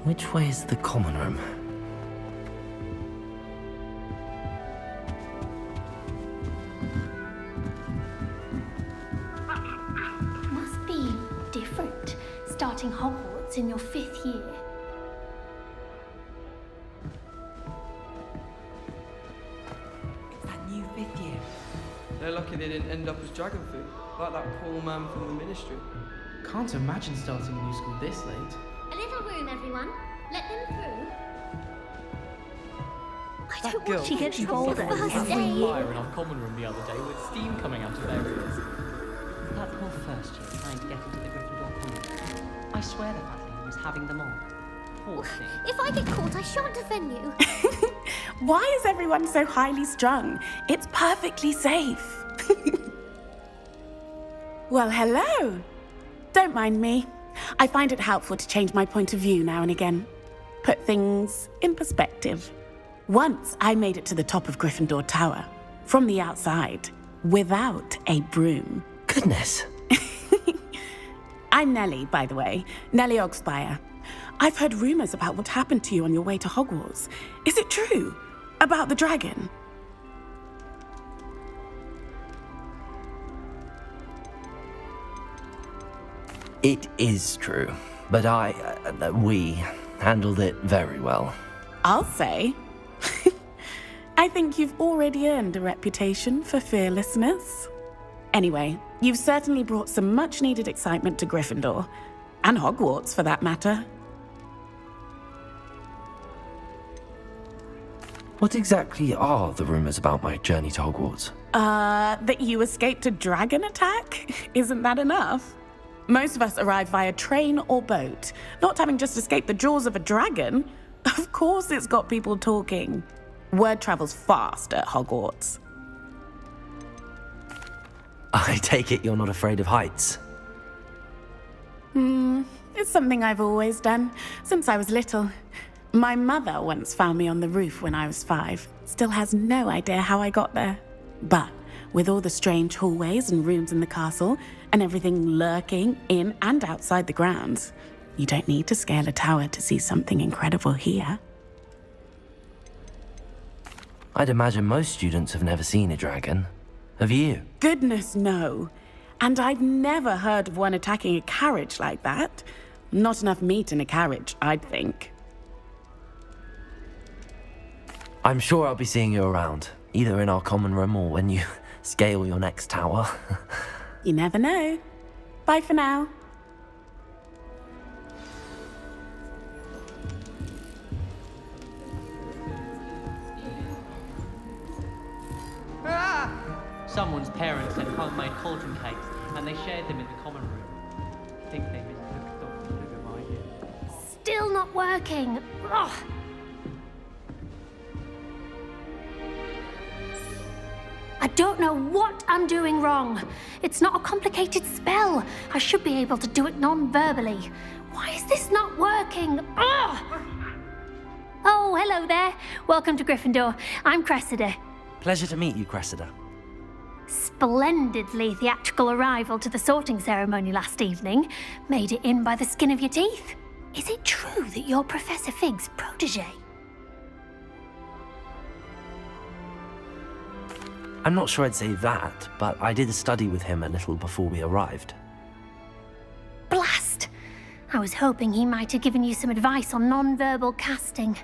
Which way is the common room? Must be different, starting Hogwarts in your 5th year. It's that new 5th year. They're lucky they didn't end up as dragon food, like that poor man from the ministry. Can't imagine starting a new school this late. A little room, everyone. Let them through. I don't girl, want to get She older. got First a day. fire in our common room the other day with steam coming out of their ears. That poor first year trying to get into the Gryffindor common. I swear the fat lady was having them on. Poor thing. If I get caught, I shan't defend you. Why is everyone so highly strung? It's perfectly safe. Well, hello. Don't mind me. I find it helpful to change my point of view now and again. Put things in perspective. Once I made it to the top of Gryffindor Tower, from the outside, without a broom. Goodness. I'm Nellie, by the way. Nellie Ogspire. I've heard rumors about what happened to you on your way to Hogwarts. Is it true? About the dragon? It is true, but we handled it very well. I'll say. I think you've already earned a reputation for fearlessness. Anyway, you've certainly brought some much-needed excitement to Gryffindor, and Hogwarts for that matter. What exactly are the rumors about my journey to Hogwarts? That you escaped a dragon attack? Isn't that enough? Most of us arrive via train or boat, not having just escaped the jaws of a dragon. Of course it's got people talking. Word travels fast at Hogwarts. I take it you're not afraid of heights. It's something I've always done, since I was little. My mother once found me on the roof when I was 5. Still has no idea how I got there. But with all the strange hallways and rooms in the castle, and everything lurking in and outside the grounds, you don't need to scale a tower to see something incredible here. I'd imagine most students have never seen a dragon. Have you? Goodness, no. And I've never heard of one attacking a carriage like that. Not enough meat in a carriage, I'd think. I'm sure I'll be seeing you around, either in our common room or when you scale your next tower. You never know. Bye for now. Someone's parents had homemade cauldron cakes, and they shared them in the common room. I think they mistook Dr. Sugar my idea. Still not working. Ugh. I don't know what I'm doing wrong. It's not a complicated spell. I should be able to do it non-verbally. Why is this not working? Ugh. Oh, hello there. Welcome to Gryffindor. I'm Cressida. Pleasure to meet you, Cressida. Splendidly theatrical arrival to the sorting ceremony last evening. Made it in by the skin of your teeth. Is it true that you're Professor Fig's protege? I'm not sure I'd say that, but I did study with him a little before we arrived. Blast! I was hoping he might have given you some advice on non-verbal casting.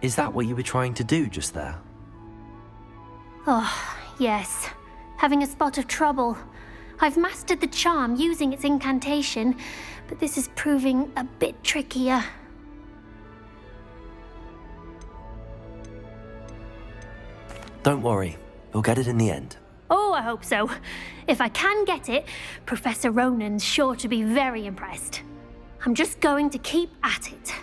Is that what you were trying to do just there? Oh, yes. Having a spot of trouble. I've mastered the charm using its incantation, but this is proving a bit trickier. Don't worry, you'll get it in the end. Oh, I hope so. If I can get it, Professor Ronan's sure to be very impressed. I'm just going to keep at it.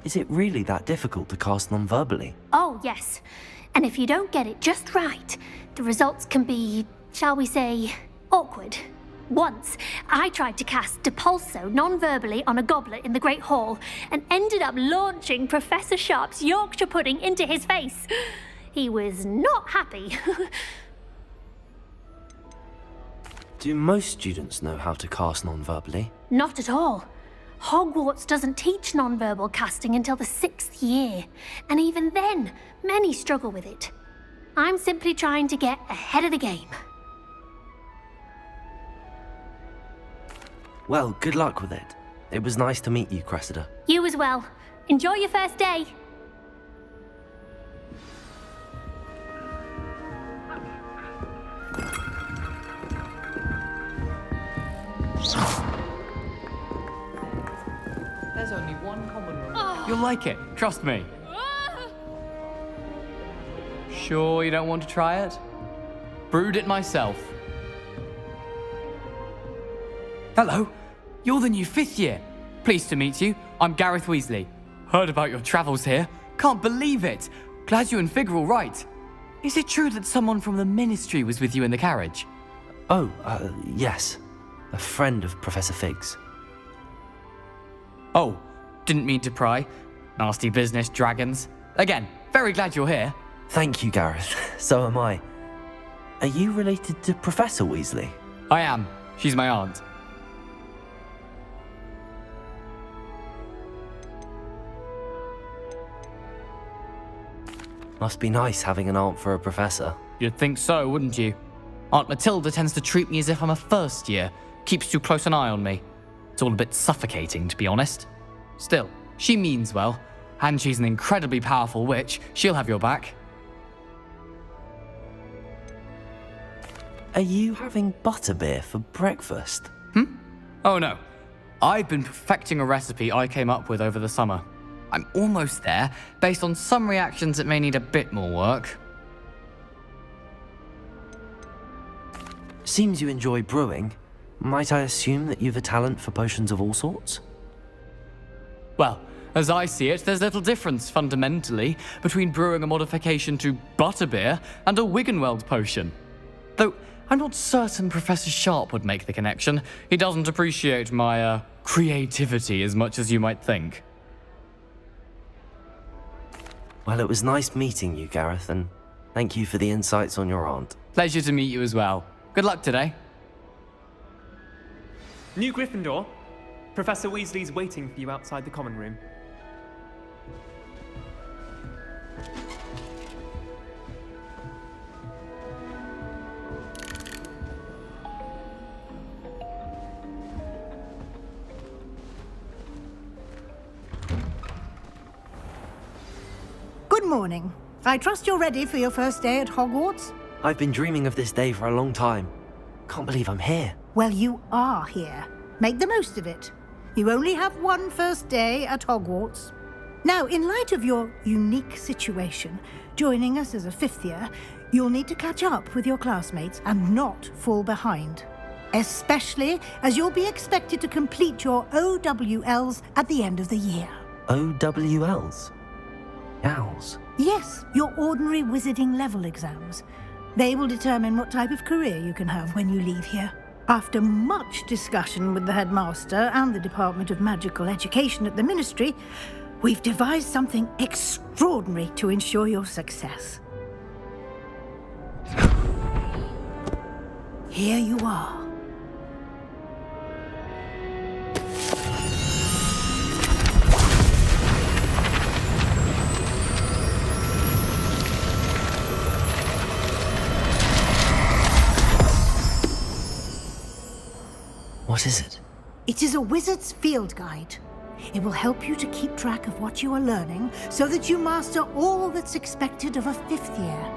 Is it really that difficult to cast non-verbally? Oh, yes. And if you don't get it just right, the results can be, shall we say, awkward. Once, I tried to cast Depulso non-verbally on a goblet in the Great Hall and ended up launching Professor Sharp's Yorkshire pudding into his face. He was not happy. Do most students know how to cast non-verbally? Not at all. Hogwarts doesn't teach nonverbal casting until the 6th year, and even then, many struggle with it. I'm simply trying to get ahead of the game. Well, good luck with it. It was nice to meet you, Cressida. You as well. Enjoy your first day. There's only one common room. You'll like it, trust me. Sure you don't want to try it? Brewed it myself. Hello, you're the new 5th year. Pleased to meet you. I'm Gareth Weasley. Heard about your travels here. Can't believe it. Glad you and Fig are all right. Is it true that someone from the Ministry was with you in the carriage? Oh, yes. A friend of Professor Fig's. Oh, didn't mean to pry. Nasty business, dragons. Again, very glad you're here. Thank you, Gareth. So am I. Are you related to Professor Weasley? I am. She's my aunt. Must be nice having an aunt for a professor. You'd think so, wouldn't you? Aunt Matilda tends to treat me as if I'm a first year. Keeps too close an eye on me. It's all a bit suffocating, to be honest. Still, she means well. And she's an incredibly powerful witch. She'll have your back. Are you having butterbeer for breakfast? Oh no. I've been perfecting a recipe I came up with over the summer. I'm almost there, based on some reactions that may need a bit more work. Seems you enjoy brewing. Might I assume that you've a talent for potions of all sorts? Well, as I see it, there's little difference, fundamentally, between brewing a modification to butterbeer and a Wiggenweld potion. Though, I'm not certain Professor Sharp would make the connection. He doesn't appreciate my, creativity as much as you might think. Well, it was nice meeting you, Gareth, and thank you for the insights on your aunt. Pleasure to meet you as well. Good luck today. New Gryffindor. Professor Weasley's waiting for you outside the common room. Good morning. I trust you're ready for your first day at Hogwarts? I've been dreaming of this day for a long time. Can't believe I'm here. Well, you are here. Make the most of it. You only have one first day at Hogwarts. Now, in light of your unique situation, joining us as a 5th year, you'll need to catch up with your classmates and not fall behind. Especially as you'll be expected to complete your OWLs at the end of the year. OWLs? Owls? Yes, your ordinary wizarding level exams. They will determine what type of career you can have when you leave here. After much discussion with the headmaster and the Department of Magical Education at the Ministry, we've devised something extraordinary to ensure your success. Here you are. What is it? It is a wizard's field guide. It will help you to keep track of what you are learning so that you master all that's expected of a 5th year.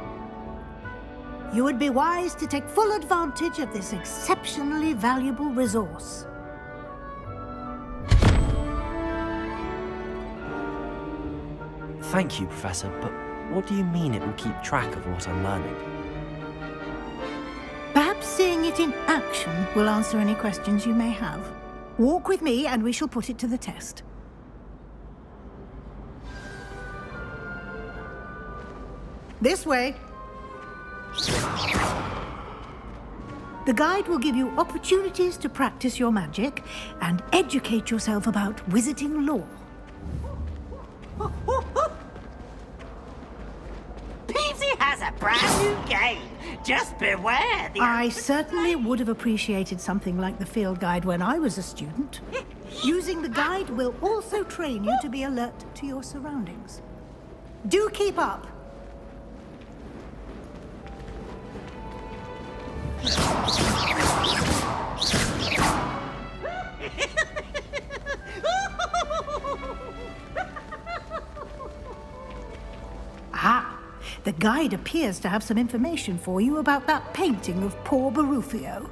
You would be wise to take full advantage of this exceptionally valuable resource. Thank you, Professor, but what do you mean it will keep track of what I'm learning? Perhaps seeing it in action will answer any questions you may have. Walk with me and we shall put it to the test. This way. The guide will give you opportunities to practice your magic and educate yourself about wizarding lore. Peevesy has a brand new game. Just beware the... I certainly would have appreciated something like the field guide when I was a student. Using the guide will also train you to be alert to your surroundings. Do keep up. Ah, the guide appears to have some information for you about that painting of poor Barufio.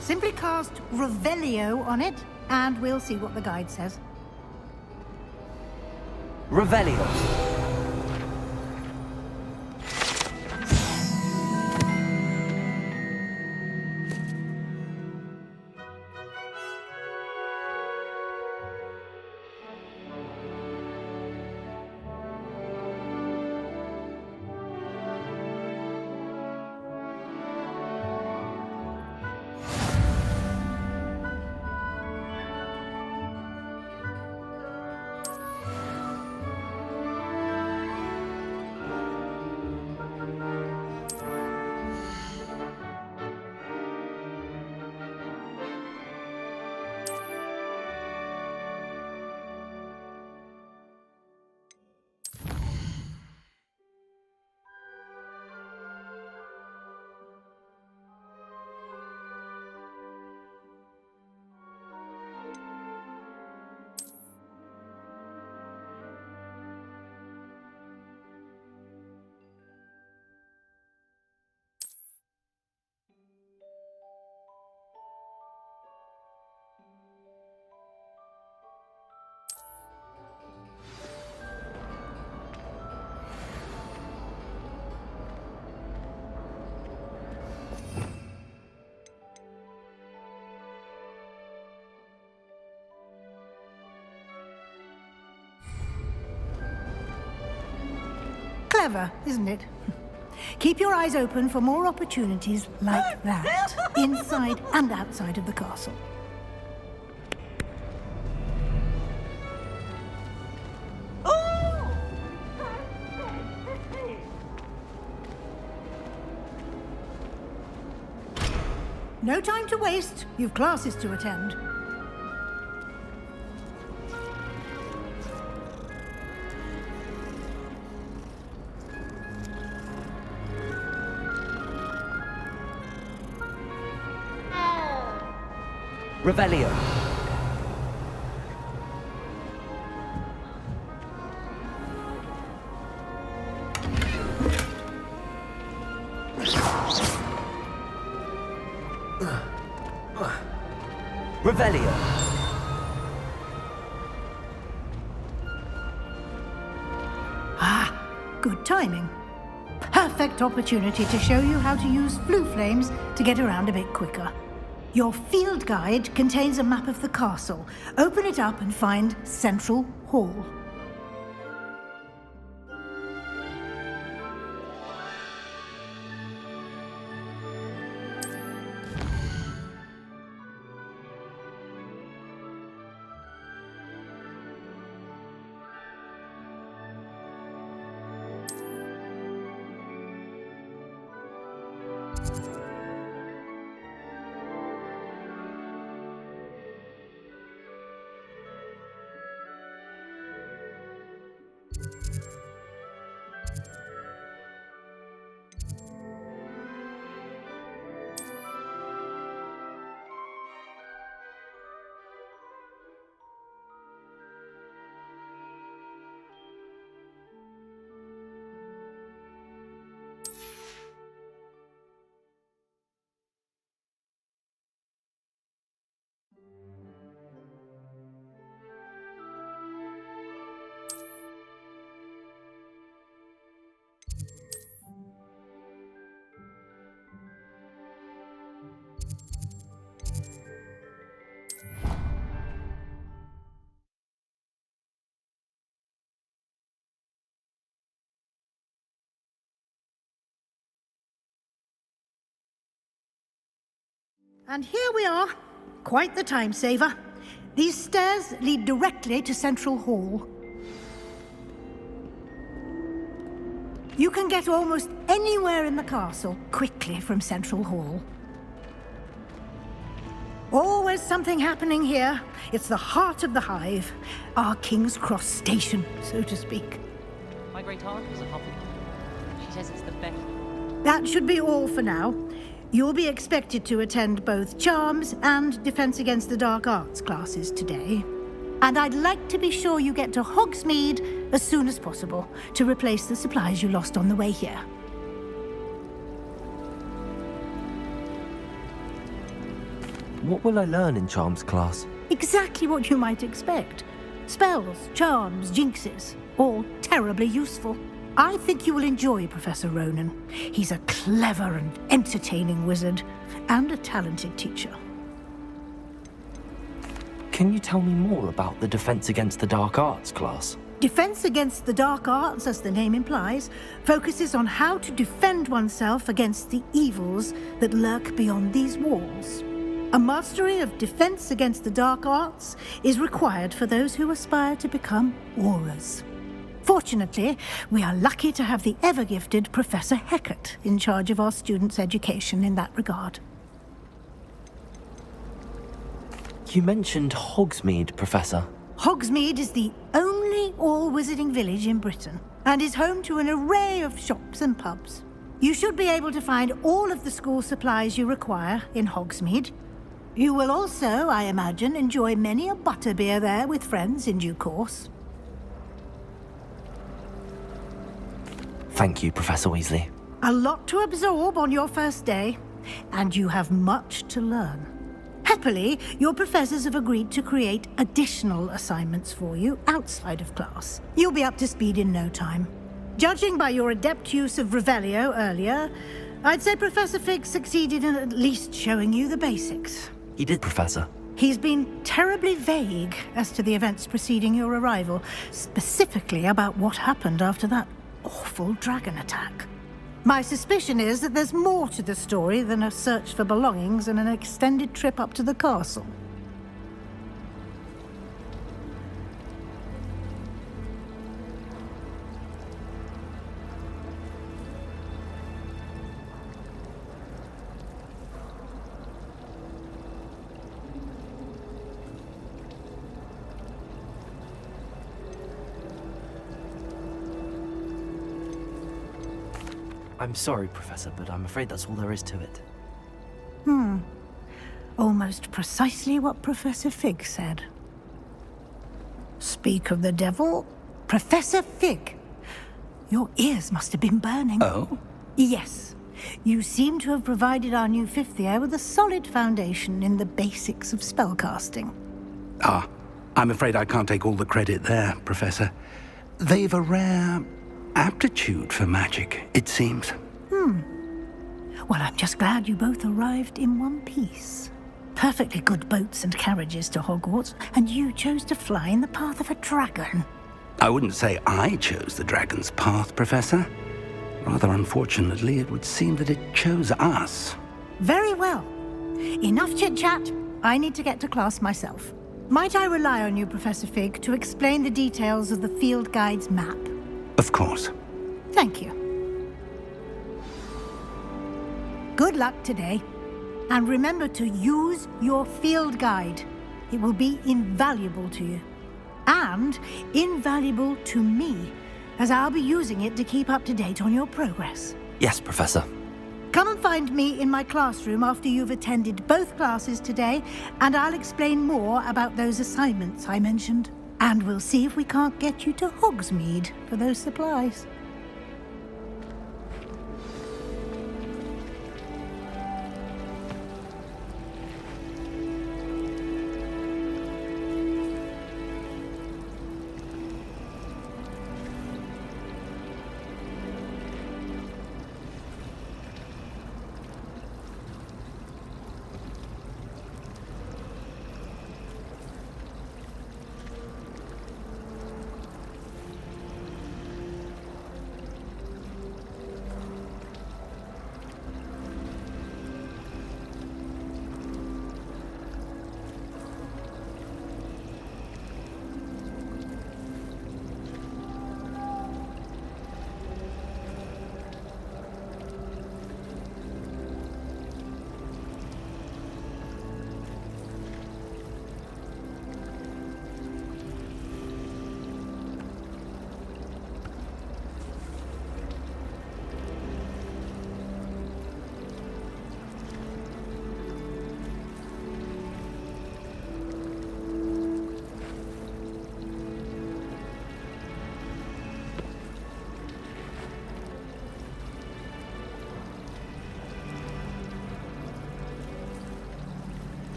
Simply cast Revelio on it, and we'll see what the guide says. Revelio. Clever, isn't it? Keep your eyes open for more opportunities like that, inside and outside of the castle. No time to waste. You've classes to attend. Revelio. Revelio. Ah, good timing. Perfect opportunity to show you how to use flue flames to get around a bit quicker. Your field guide contains a map of the castle. Open it up and find Central Hall. And here we are. Quite the time saver. These stairs lead directly to Central Hall. You can get almost anywhere in the castle quickly from Central Hall. Always something happening here. It's the heart of the hive. Our King's Cross station, so to speak. My great aunt was a Hufflepuff. She says it's the best. That should be all for now. You'll be expected to attend both Charms and Defense Against the Dark Arts classes today. And I'd like to be sure you get to Hogsmeade as soon as possible to replace the supplies you lost on the way here. What will I learn in Charms class? Exactly what you might expect. Spells, charms, jinxes, all terribly useful. I think you will enjoy Professor Ronan. He's a clever and entertaining wizard, and a talented teacher. Can you tell me more about the Defense Against the Dark Arts class? Defense Against the Dark Arts, as the name implies, focuses on how to defend oneself against the evils that lurk beyond these walls. A mastery of Defense Against the Dark Arts is required for those who aspire to become Aurors. Fortunately, we are lucky to have the ever-gifted Professor Hecat in charge of our students' education in that regard. You mentioned Hogsmeade, Professor. Hogsmeade is the only all-wizarding village in Britain and is home to an array of shops and pubs. You should be able to find all of the school supplies you require in Hogsmeade. You will also, I imagine, enjoy many a butterbeer there with friends in due course. Thank you, Professor Weasley. A lot to absorb on your first day, and you have much to learn. Happily, your professors have agreed to create additional assignments for you outside of class. You'll be up to speed in no time. Judging by your adept use of Revelio earlier, I'd say Professor Fig succeeded in at least showing you the basics. He did, Professor. He's been terribly vague as to the events preceding your arrival, specifically about what happened after that awful dragon attack. My suspicion is that there's more to the story than a search for belongings and an extended trip up to the castle. I'm sorry, Professor, but I'm afraid that's all there is to it. Almost precisely what Professor Fig said. Speak of the devil, Professor Fig. Your ears must have been burning. Oh? Yes. You seem to have provided our new fifth year with a solid foundation in the basics of spellcasting. Ah, I'm afraid I can't take all the credit there, Professor. They've a rare aptitude for magic, it seems. Well, I'm just glad you both arrived in one piece. Perfectly good boats and carriages to Hogwarts, and you chose to fly in the path of a dragon. I wouldn't say I chose the dragon's path, Professor. Rather unfortunately, it would seem that it chose us. Very well. Enough chit-chat. I need to get to class myself. Might I rely on you, Professor Fig, to explain the details of the field guide's map? Of course. Thank you. Good luck today. And remember to use your field guide. It will be invaluable to you. And invaluable to me, as I'll be using it to keep up to date on your progress. Yes, Professor. Come and find me in my classroom after you've attended both classes today, and I'll explain more about those assignments I mentioned. And we'll see if we can't get you to Hogsmeade for those supplies.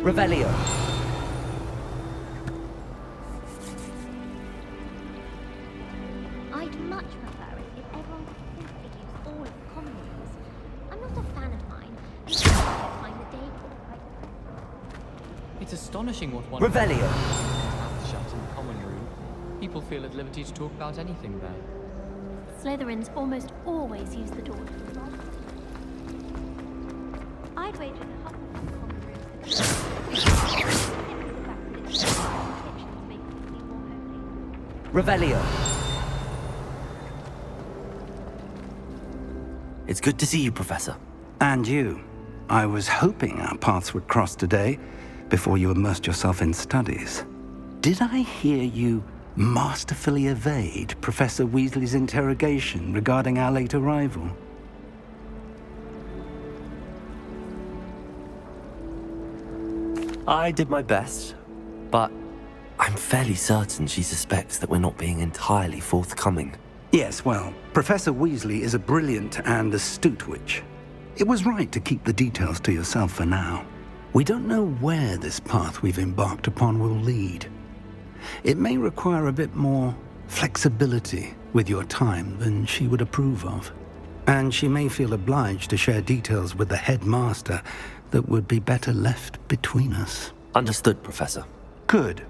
Revelio. I'd much prefer it if everyone could simply use all of the common rooms. I'm not a fan of mine, and I can't find the day quite. It's astonishing what one... Revelio. Mouth shut in the common room. People feel at liberty to talk about anything there. Slytherins almost always use the door. I'd wager the Hufflepuff common rooms Revelio. It's good to see you, Professor. And you. I was hoping our paths would cross today, before you immersed yourself in studies. Did I hear you masterfully evade Professor Weasley's interrogation regarding our late arrival? I did my best, but I'm fairly certain she suspects that we're not being entirely forthcoming. Yes, well, Professor Weasley is a brilliant and astute witch. It was right to keep the details to yourself for now. We don't know where this path we've embarked upon will lead. It may require a bit more flexibility with your time than she would approve of. And she may feel obliged to share details with the headmaster that would be better left between us. Understood, Professor. Good.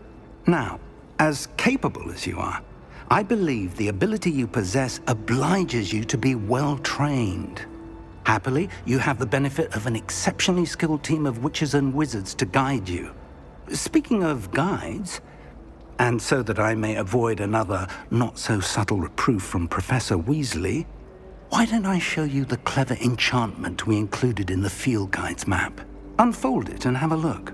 Now, as capable as you are, I believe the ability you possess obliges you to be well-trained. Happily, you have the benefit of an exceptionally skilled team of witches and wizards to guide you. Speaking of guides, and so that I may avoid another not-so-subtle reproof from Professor Weasley, why don't I show you the clever enchantment we included in the field guide's map? Unfold it and have a look.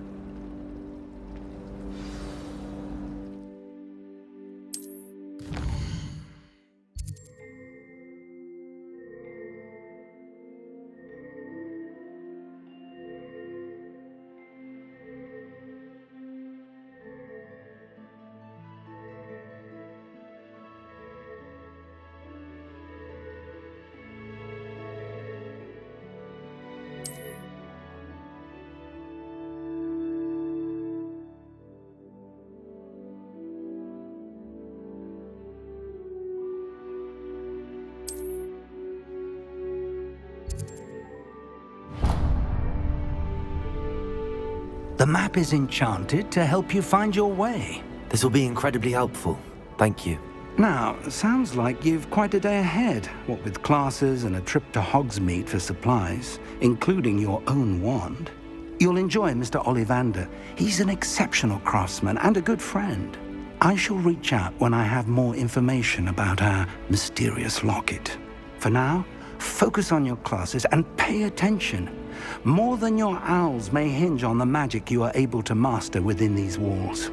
The map is enchanted to help you find your way. This will be incredibly helpful. Thank you. Now, sounds like you've quite a day ahead, what with classes and a trip to Hogsmeade for supplies, including your own wand. You'll enjoy Mr. Ollivander. He's an exceptional craftsman and a good friend. I shall reach out when I have more information about our mysterious locket. For now, focus on your classes and pay attention. More than your owls may hinge on the magic you are able to master within these walls.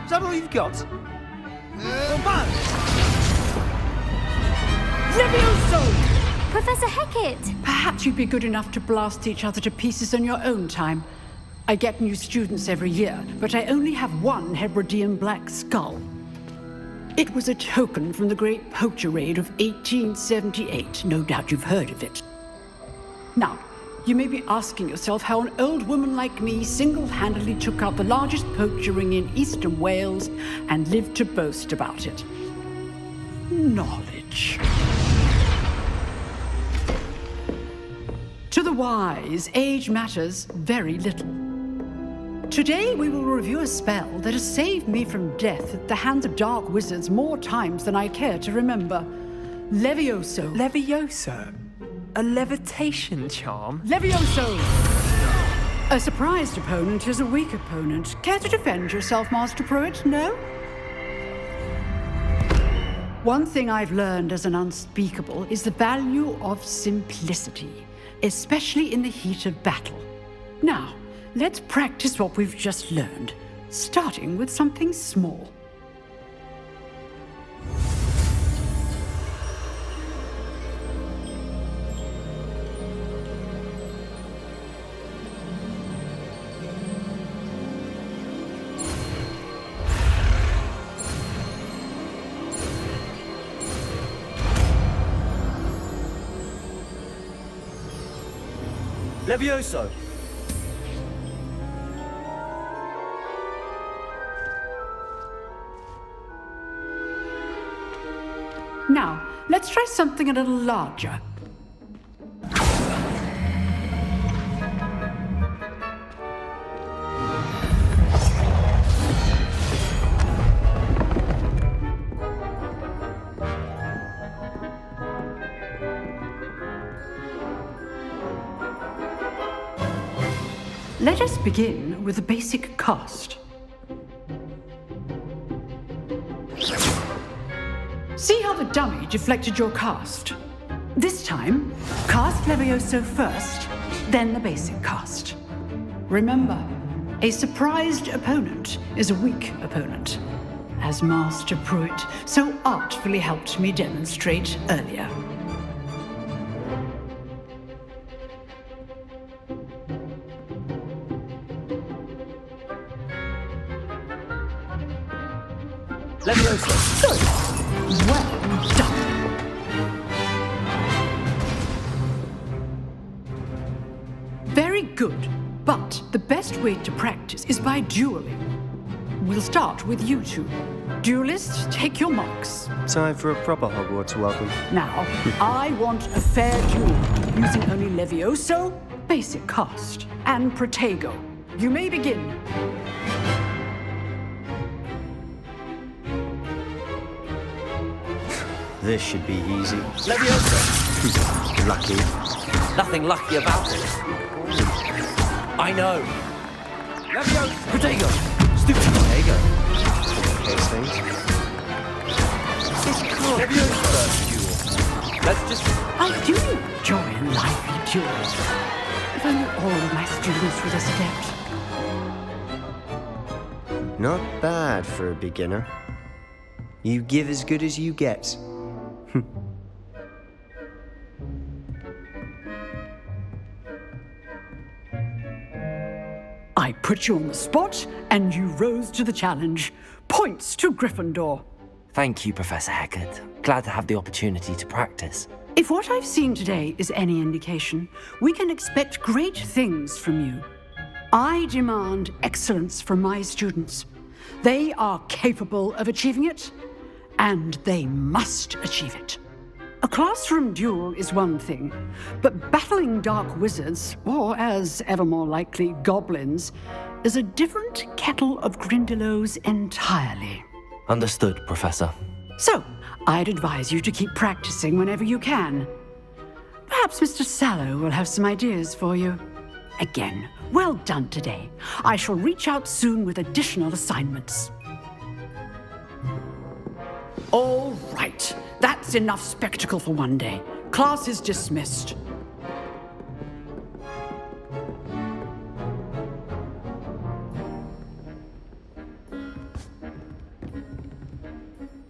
Is that all you've got? Levioso! Professor Hecat! Perhaps you'd be good enough to blast each other to pieces in your own time. I get new students every year, but I only have one Hebridean black skull. It was a token from the Great Poacher Raid of 1878. No doubt you've heard of it. Now, you may be asking yourself how an old woman like me single-handedly took out the largest poacher ring in eastern Wales and lived to boast about it. Knowledge. To the wise, age matters very little. Today we will review a spell that has saved me from death at the hands of dark wizards more times than I care to remember. Levioso. Levioso? A levitation charm? Levioso! A surprised opponent is a weak opponent. Care to defend yourself, Master Pruitt? No? One thing I've learned as an unspeakable is the value of simplicity, especially in the heat of battle. Now, let's practice what we've just learned, starting with something small. Levioso! Now, let's try something a little larger. Let us begin with a basic cast. See how the dummy deflected your cast? This time, cast Levioso first, then the basic cast. Remember, a surprised opponent is a weak opponent, as Master Pruitt so artfully helped me demonstrate earlier. Levioso! Good. Well done. Very good. But the best way to practice is by dueling. We'll start with you two. Duelists, take your marks. Time for a proper Hogwarts welcome. Now, I want a fair duel, using only Levioso, basic cast, and Protego. You may begin. This should be easy. Levioso! Lucky. Nothing lucky about it. I know. Levioso! Protego! Stupid Protego. Case things. This can't be the first duel. Let's just... I do enjoy lively duels. If only all my students were this adept. Not bad for a beginner. You give as good as you get. I put you on the spot, and you rose to the challenge. Points to Gryffindor. Thank you, Professor Hecat. Glad to have the opportunity to practice. If what I've seen today is any indication, we can expect great things from you. I demand excellence from my students. They are capable of achieving it, and they must achieve it. A classroom duel is one thing, but battling dark wizards, or as ever more likely, goblins, is a different kettle of Grindylows entirely. Understood, Professor. So, I'd advise you to keep practicing whenever you can. Perhaps Mr. Sallow will have some ideas for you. Again, well done today. I shall reach out soon with additional assignments. All right. That's enough spectacle for one day. Class is dismissed.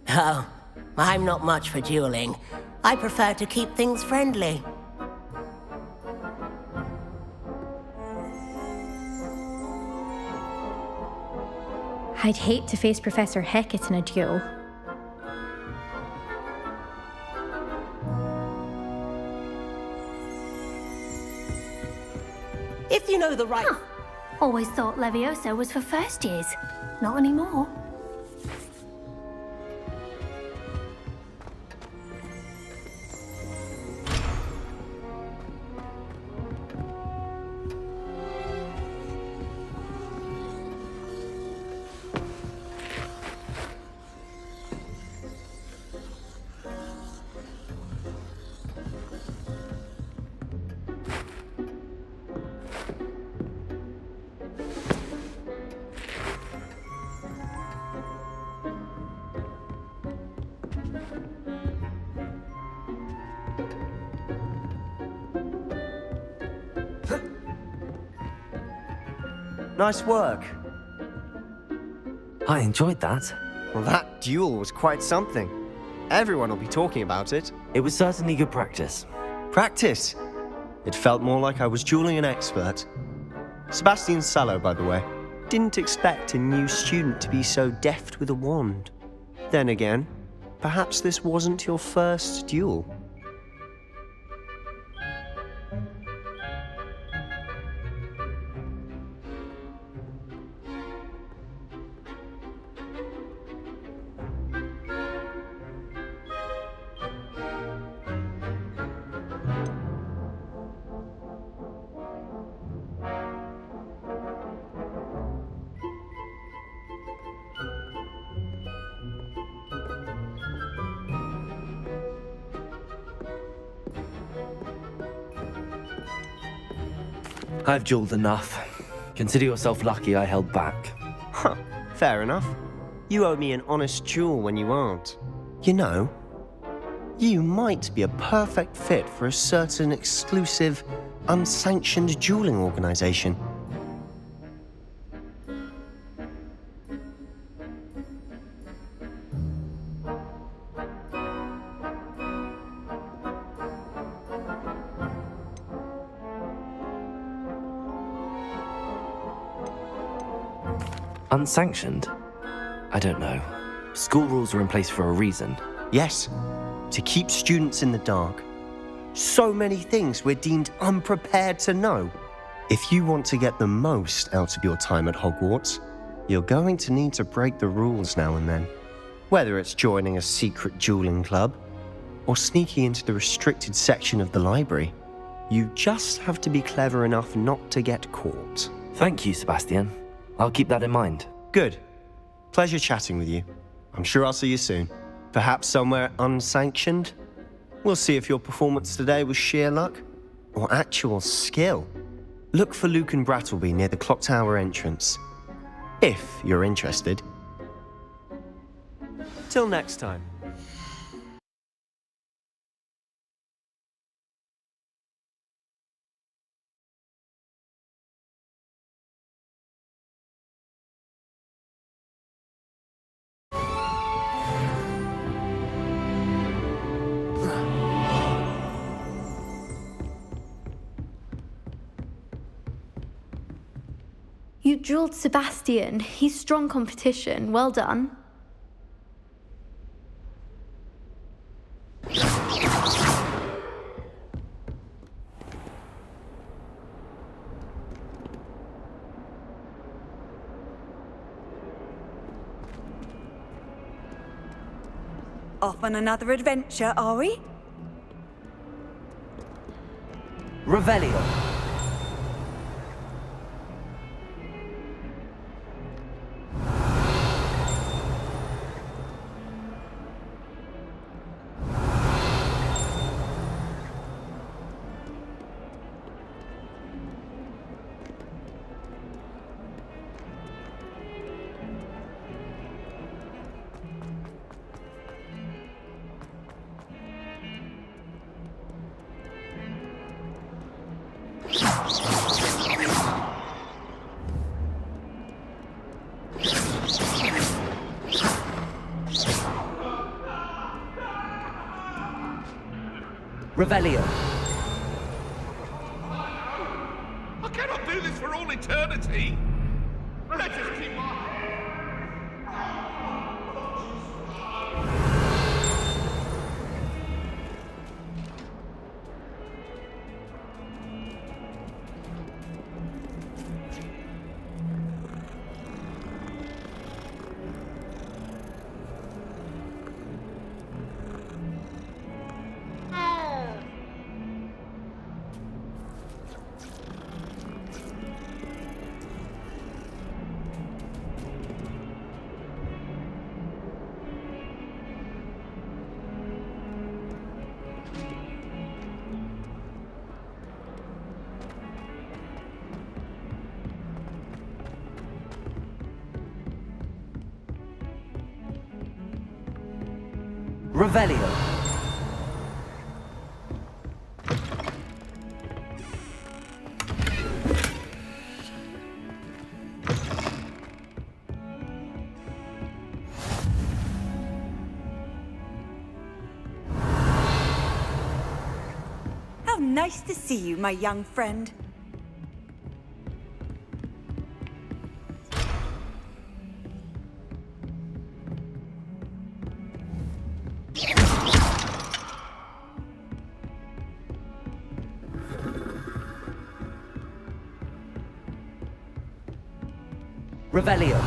Oh, I'm not much for dueling. I prefer to keep things friendly. I'd hate to face Professor Hecat in a duel. If you know the right... Huh. Always thought Levioso was for first years. Not anymore. Nice work. I enjoyed that. Well, that duel was quite something. Everyone will be talking about it. It was certainly good practice. Practice? It felt more like I was dueling an expert. Sebastian Sallow, by the way. Didn't expect a new student to be so deft with a wand. Then again, perhaps this wasn't your first duel. I've duelled enough. Consider yourself lucky I held back. Huh, fair enough. You owe me an honest duel when you aren't. You know, you might be a perfect fit for a certain exclusive, unsanctioned dueling organization. Unsanctioned? I don't know. School rules are in place for a reason. Yes, to keep students in the dark. So many things we're deemed unprepared to know. If you want to get the most out of your time at Hogwarts, you're going to need to break the rules now and then. Whether it's joining a secret dueling club or sneaking into the restricted section of the library, you just have to be clever enough not to get caught. Thank you, Sebastian. I'll keep that in mind. Good. Pleasure chatting with you. I'm sure I'll see you soon. Perhaps somewhere unsanctioned? We'll see if your performance today was sheer luck or actual skill. Look for Luke and Brattleby near the clock tower entrance, if you're interested. Till next time. You duelled Sebastian. He's strong competition. Well done. Off on another adventure, are we? Revelio. Revelio. I cannot do this for all eternity. Let us keep our... Revelio. Nice to see you, my young friend. Revelio.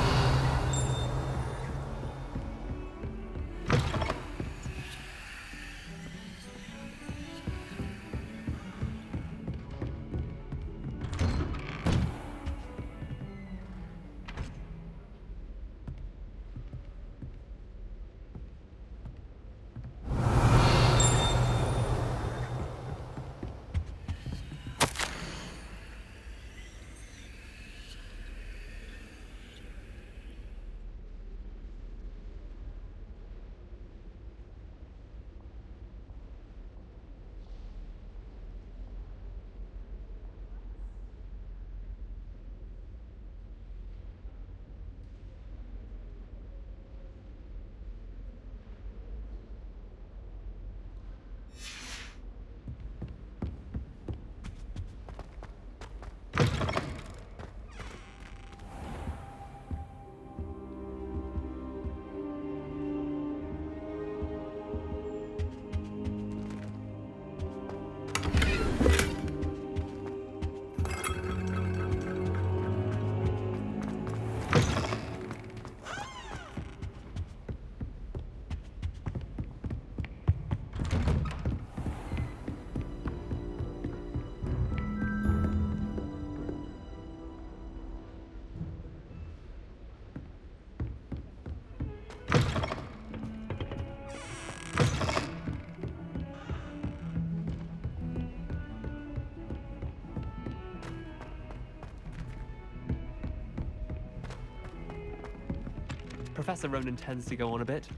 Professor Ronan tends to go on a bit.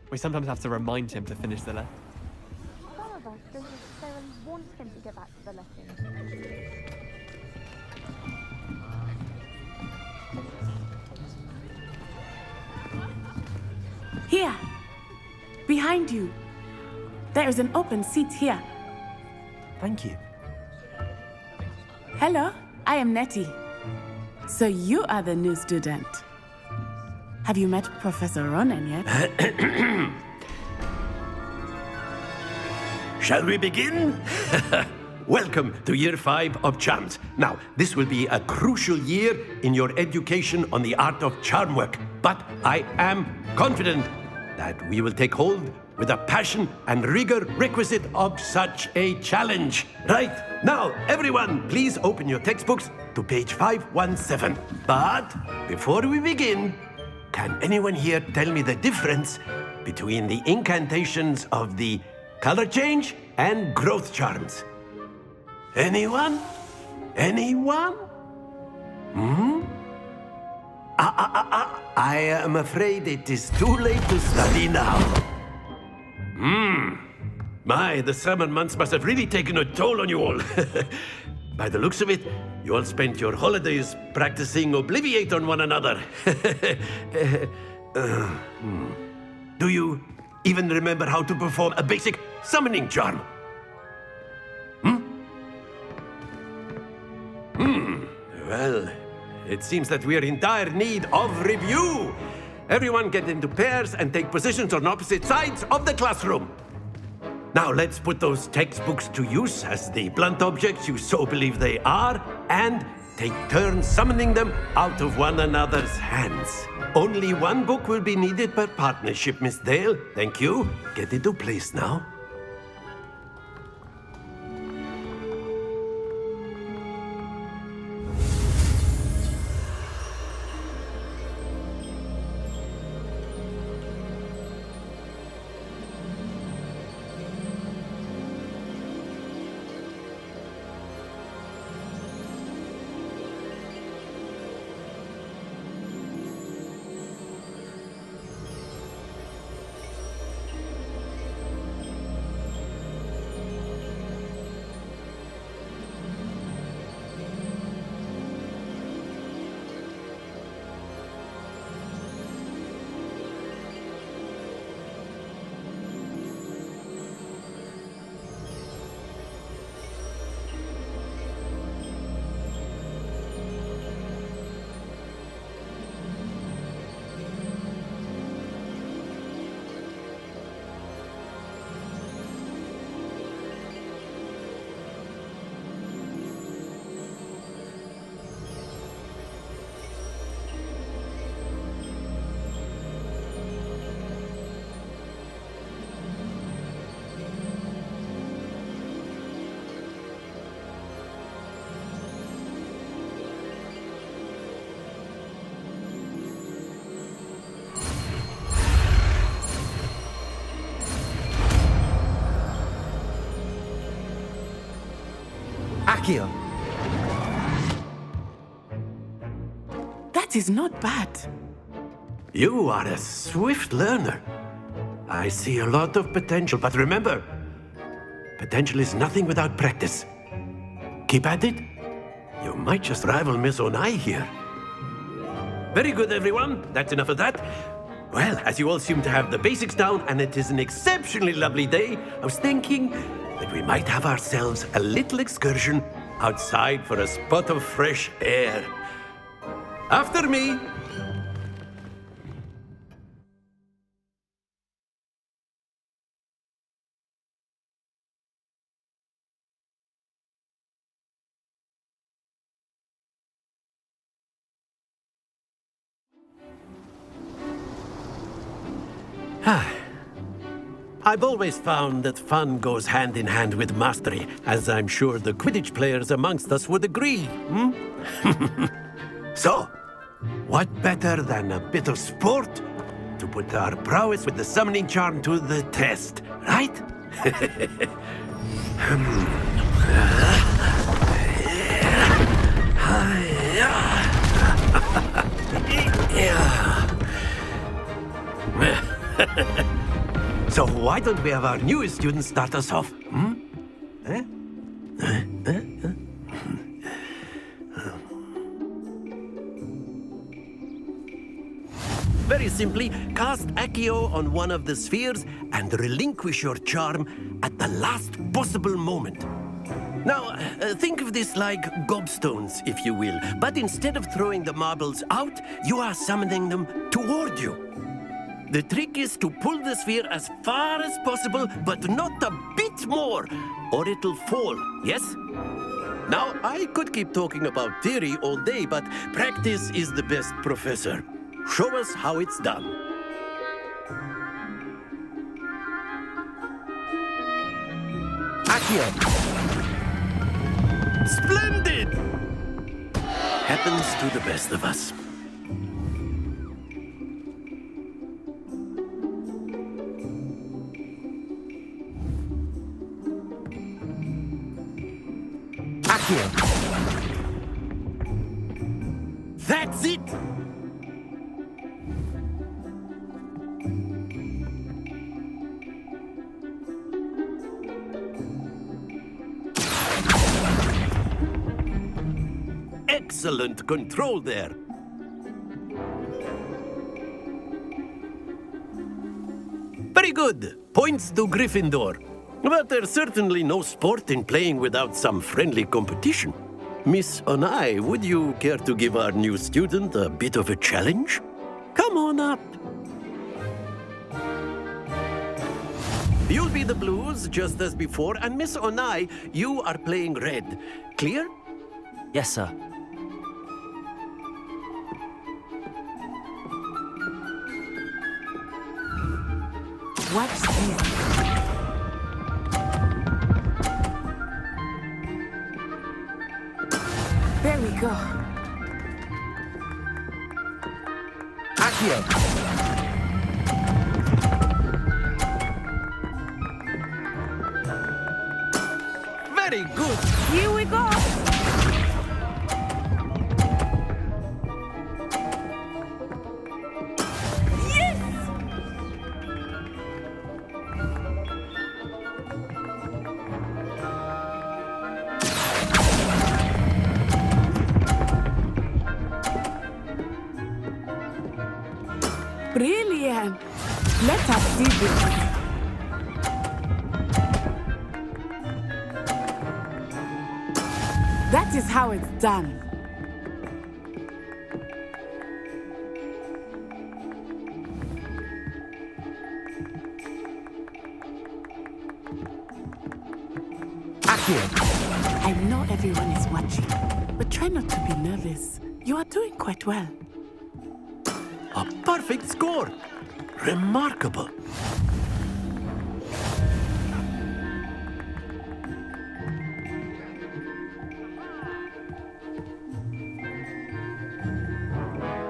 We sometimes have to remind him to finish the lesson. Some of us don't necessarily want him to get back to the lesson. Here! Behind you! There is an open seat here. Thank you. Hello, I am Nettie. So you are the new student. Have you met Professor Ronan yet? Shall we begin? Welcome to Year 5 of Charms. Now, this will be a crucial year in your education on the art of charm work, but I am confident that we will take hold with the passion and rigor requisite of such a challenge. Right, now, everyone, please open your textbooks to page 517. But before we begin, can anyone here tell me the difference between the incantations of the color change and growth charms? Anyone? Anyone? I am afraid it is too late to study now. My, the summer months must have really taken a toll on you all. By the looks of it, you all spent your holidays practicing Obliviate on one another. Do you even remember how to perform a basic summoning charm? Well, it seems that we are in dire need of review. Everyone get into pairs and take positions on opposite sides of the classroom. Now let's put those textbooks to use as the blunt objects you so believe they are, and take turns summoning them out of one another's hands. Only one book will be needed per partnership, Miss Dale. Thank you. Get into place now. Accio! That is not bad. You are a swift learner. I see a lot of potential, but remember, potential is nothing without practice. Keep at it. You might just rival Miss Onai here. Very good, everyone. That's enough of that. Well, as you all seem to have the basics down, and it is an exceptionally lovely day, I was thinking that we might have ourselves a little excursion outside for a spot of fresh air. After me. I've always found that fun goes hand in hand with mastery, as I'm sure the Quidditch players amongst us would agree. So, what better than a bit of sport to put our prowess with the summoning charm to the test, right? So why don't we have our newest student start us off? Very simply, cast Accio on one of the spheres and relinquish your charm at the last possible moment. Now, think of this like gobstones, if you will, but instead of throwing the marbles out, you are summoning them toward you. The trick is to pull the sphere as far as possible, but not a bit more, or it'll fall, yes? Now, I could keep talking about theory all day, but practice is the best professor. Show us how it's done. Accio! Splendid! Happens to the best of us. That's it! Excellent control there. Very good. Points to Gryffindor. But there's certainly no sport in playing without some friendly competition. Miss Onai, would you care to give our new student a bit of a challenge? Come on up. You'll be the blues, just as before, and Miss Onai, you are playing red. Clear? Yes, sir. What's this? There we go. Accio! Very good. Here we go. Brilliant. Let us see this. That is how it's done. Accio! I know everyone is watching, but try not to be nervous. You are doing quite well. A perfect score. Remarkable.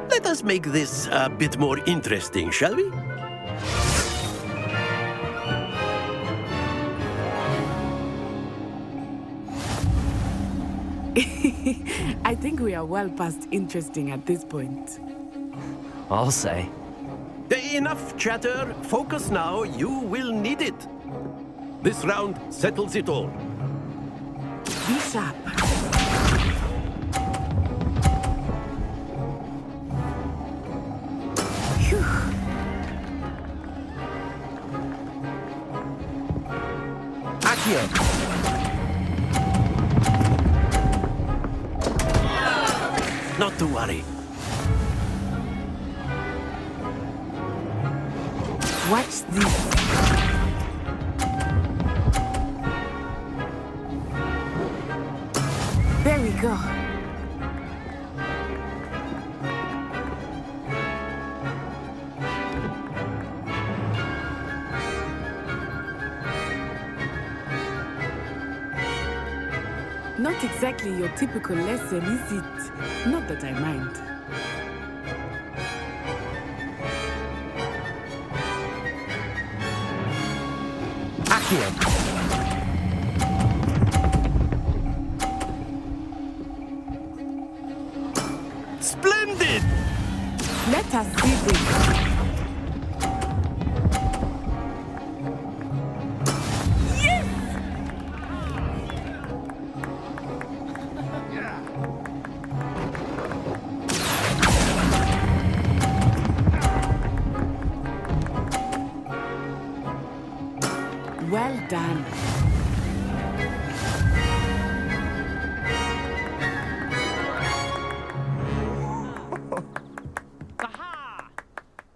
Let us make this a bit more interesting, shall we? I think we are well past interesting at this point. I'll say. Enough chatter. Focus now. You will need it. This round settles it all. Be sharp. Phew. Accio! Not to worry. Watch this. There we go. Not exactly your typical lesson, is it? Not that I mind. Accio! Splendid! Let us see this. Well done.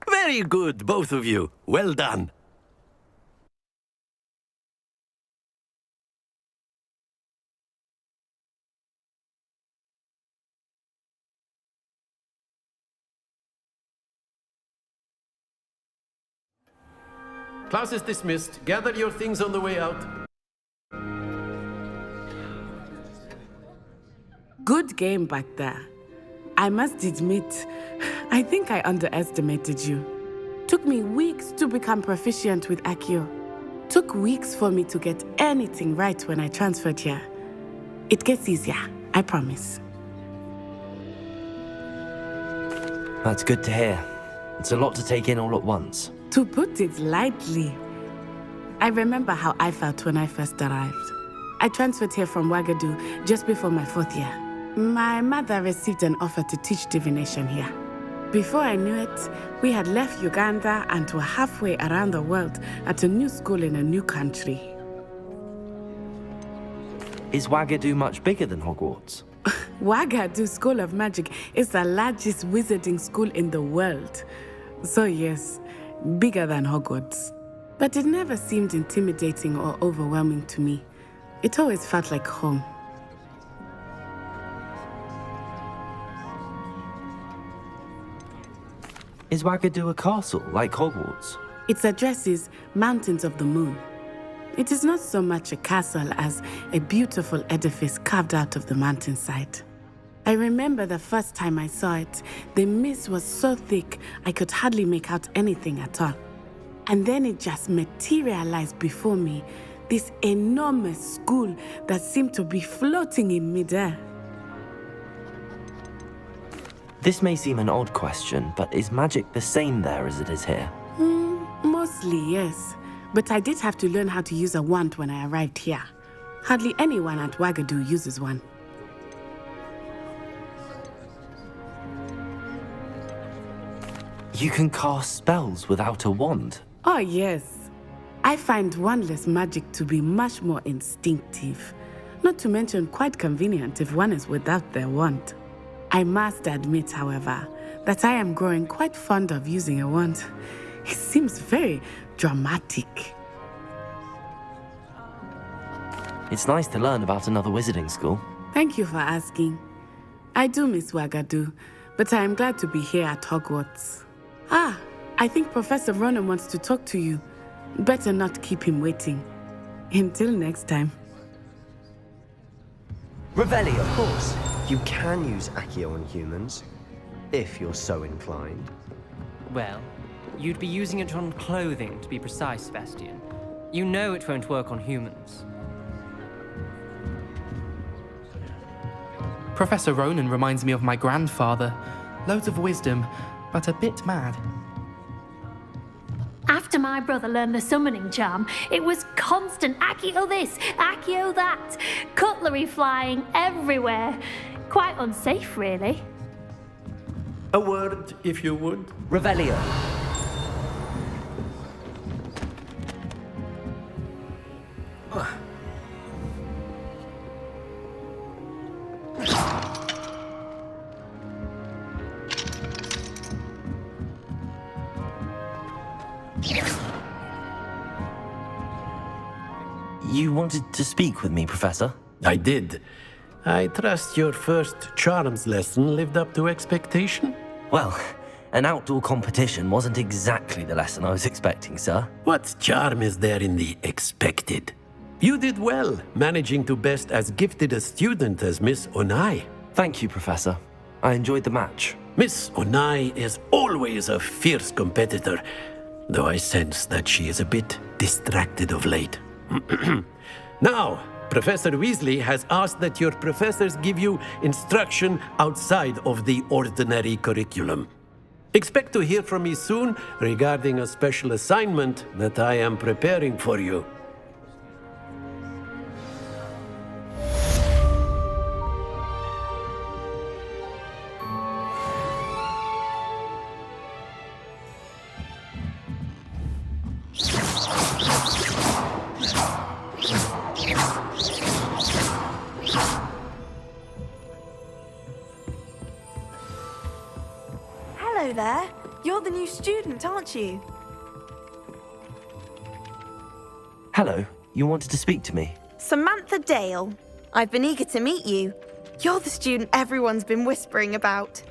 Very good, both of you. Well done. Class is dismissed. Gather your things on the way out. Good game back there. I must admit, I think I underestimated you. Took me weeks to become proficient with Accio. Took weeks for me to get anything right when I transferred here. It gets easier, I promise. That's good to hear. It's a lot to take in all at once. To put it lightly, I remember how I felt when I first arrived. I transferred here from Ouagadougou just before my 4th year. My mother received an offer to teach divination here. Before I knew it, we had left Uganda and were halfway around the world at a new school in a new country. Is Ouagadougou much bigger than Hogwarts? Ouagadougou School of Magic is the largest wizarding school in the world. So yes, bigger than Hogwarts. But it never seemed intimidating or overwhelming to me. It always felt like home. Is Ouagadougou a castle, like Hogwarts? Its address is Mountains of the Moon. It is not so much a castle as a beautiful edifice carved out of the mountainside. I remember the first time I saw it, the mist was so thick I could hardly make out anything at all. And then it just materialized before me, this enormous school that seemed to be floating in midair. This may seem an odd question, but is magic the same there as it is here? Mostly, yes. But I did have to learn how to use a wand when I arrived here. Hardly anyone at Ouagadougou uses one. You can cast spells without a wand? Oh, yes. I find wandless magic to be much more instinctive. Not to mention quite convenient if one is without their wand. I must admit, however, that I am growing quite fond of using a wand. It seems very dramatic. It's nice to learn about another wizarding school. Thank you for asking. I do miss Ouagadougou, but I am glad to be here at Hogwarts. Ah, I think Professor Ronan wants to talk to you. Better not keep him waiting. Until next time. Revelio, of course. You can use Accio on humans, if you're so inclined. Well, you'd be using it on clothing, to be precise, Sebastian. You know it won't work on humans. Professor Ronan reminds me of my grandfather. Loads of wisdom, but a bit mad. After my brother learned the summoning charm, it was constant Accio this, Accio that, cutlery flying everywhere. Quite unsafe, really. A word, if you would. Revelio. You wanted to speak with me, Professor? I did. I trust your first charms lesson lived up to expectation? Well, an outdoor competition wasn't exactly the lesson I was expecting, sir. What charm is there in the expected? You did well, managing to best as gifted a student as Miss Onai. Thank you, Professor. I enjoyed the match. Miss Onai is always a fierce competitor, though I sense that she is a bit distracted of late. Now, Professor Weasley has asked that your professors give you instruction outside of the ordinary curriculum. Expect to hear from me soon regarding a special assignment that I am preparing for you. Hello there. You're the new student, aren't you? Hello, you wanted to speak to me? Samantha Dale. I've been eager to meet you. You're the student everyone's been whispering about.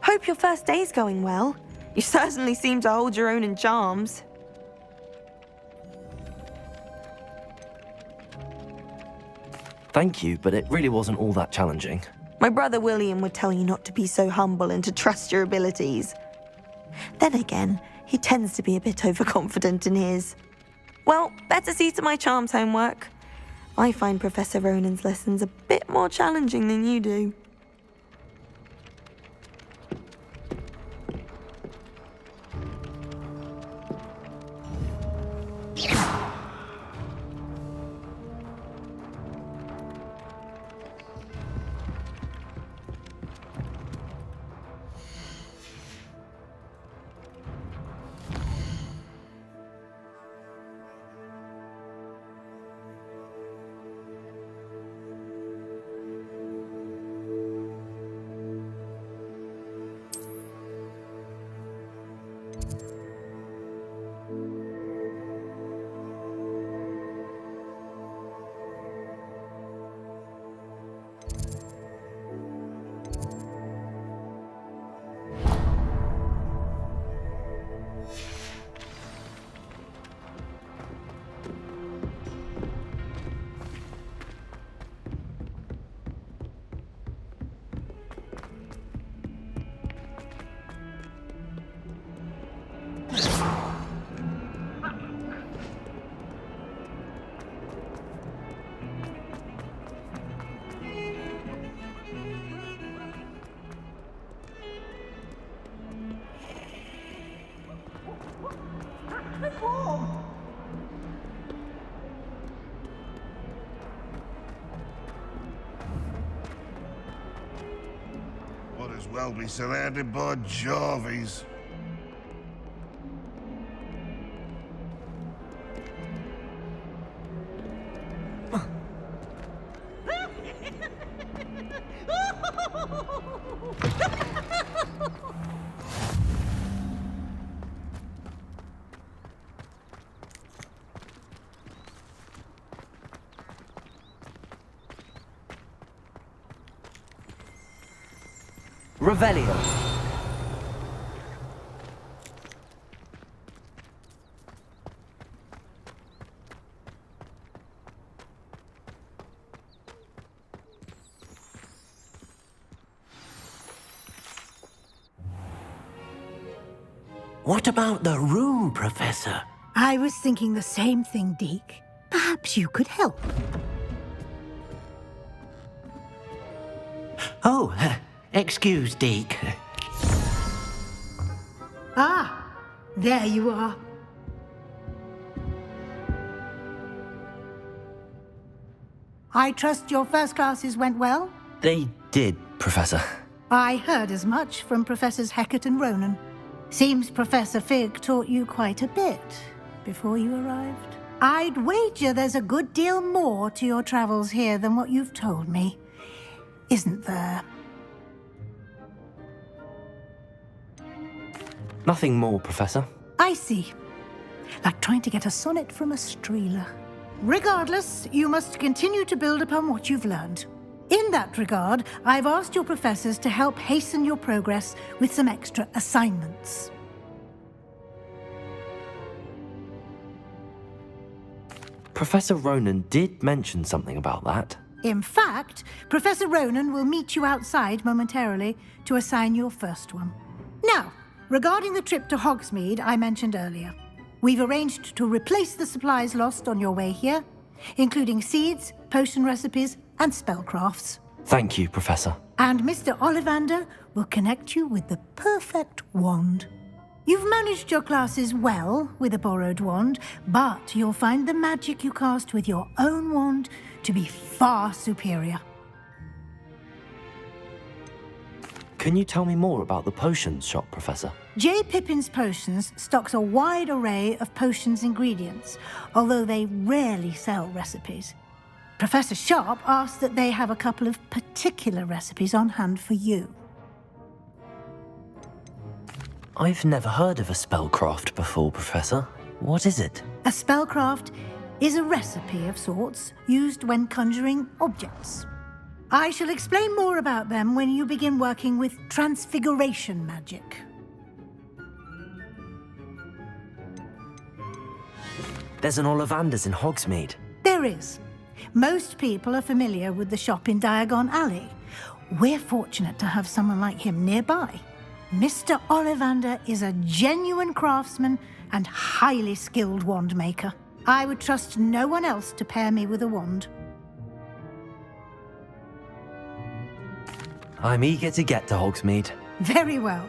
Hope your first day's going well. You certainly seem to hold your own in charms. Thank you, but it really wasn't all that challenging. My brother William would tell you not to be so humble and to trust your abilities. Then again, he tends to be a bit overconfident in his. Well, better see to my charms homework. I find Professor Ronan's lessons a bit more challenging than you do. Might as well be surrounded by Jarvies. Revelio. What about the room, Professor? I was thinking the same thing, Deke. Perhaps you could help. Oh, excuse, Deke. Ah, there you are. I trust your first classes went well? They did, Professor. I heard as much from Professors Hecat and Ronan. Seems Professor Fig taught you quite a bit before you arrived. I'd wager there's a good deal more to your travels here than what you've told me, isn't there? Nothing more, Professor. I see. Like trying to get a sonnet from a streeler. Regardless, you must continue to build upon what you've learned. In that regard, I've asked your professors to help hasten your progress with some extra assignments. Professor Ronan did mention something about that. In fact, Professor Ronan will meet you outside momentarily to assign your first one. Now, regarding the trip to Hogsmeade I mentioned earlier, we've arranged to replace the supplies lost on your way here, including seeds, potion recipes, and spellcrafts. Thank you, Professor. And Mr. Ollivander will connect you with the perfect wand. You've managed your classes well with a borrowed wand, but you'll find the magic you cast with your own wand to be far superior. Can you tell me more about the potions shop, Professor? J. Pippin's Potions stocks a wide array of potions ingredients, although they rarely sell recipes. Professor Sharp asked that they have a couple of particular recipes on hand for you. I've never heard of a spellcraft before, Professor. What is it? A spellcraft is a recipe of sorts used when conjuring objects. I shall explain more about them when you begin working with transfiguration magic. There's an Ollivander's in Hogsmeade. There is. Most people are familiar with the shop in Diagon Alley. We're fortunate to have someone like him nearby. Mr. Ollivander is a genuine craftsman and highly skilled wand maker. I would trust no one else to pair me with a wand. I'm eager to get to Hogsmeade. Very well.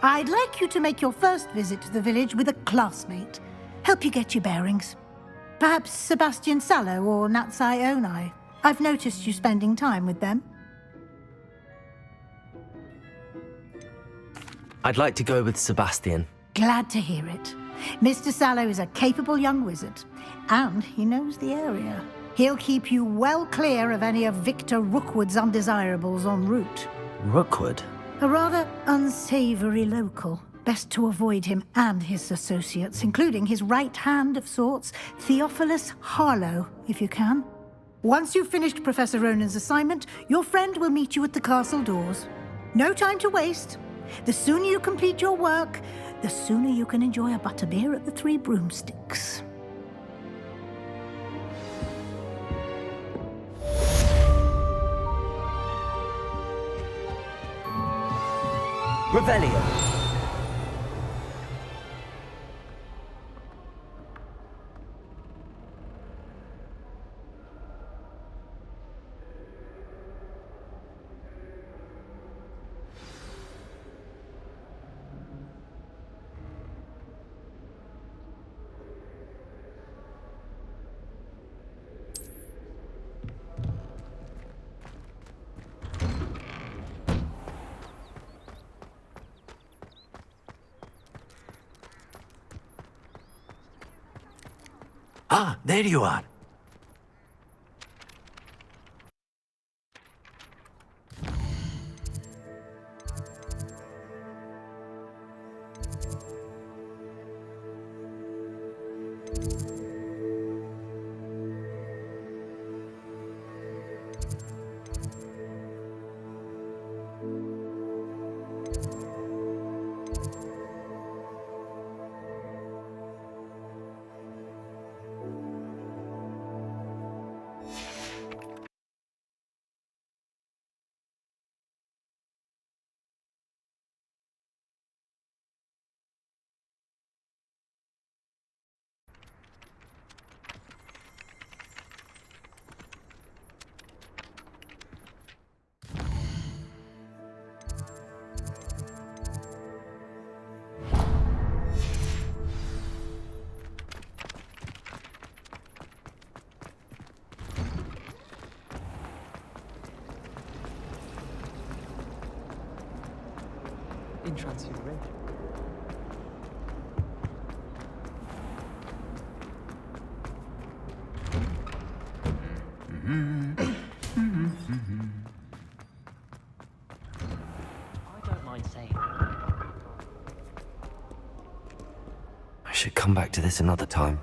I'd like you to make your first visit to the village with a classmate. Help you get your bearings. Perhaps Sebastian Sallow or Natsai Onai. I've noticed you spending time with them. I'd like to go with Sebastian. Glad to hear it. Mr. Sallow is a capable young wizard, and he knows the area. He'll keep you well clear of any of Victor Rookwood's undesirables en route. Rookwood? A rather unsavory local. Best to avoid him and his associates, including his right hand of sorts, Theophilus Harlow, if you can. Once you've finished Professor Ronan's assignment, your friend will meet you at the castle doors. No time to waste. The sooner you complete your work, the sooner you can enjoy a butterbeer at the Three Broomsticks. Revelio. Ah, there you are. Transfiguration. I don't mind saying. I should come back to this another time.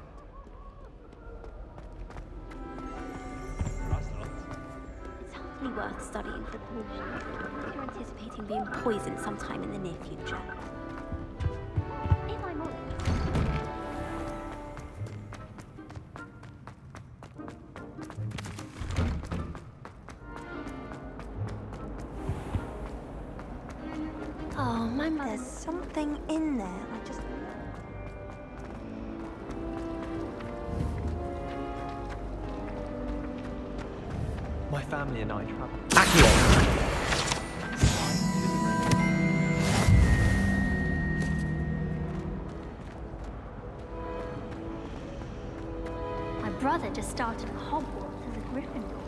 It's hardly worth studying for pollution. You're anticipating being poisoned sometime in the near future. If I'm honest. Oh, my mother. There's something in there. I just. My family and I travel. My brother just started at Hogwarts as a Gryffindor.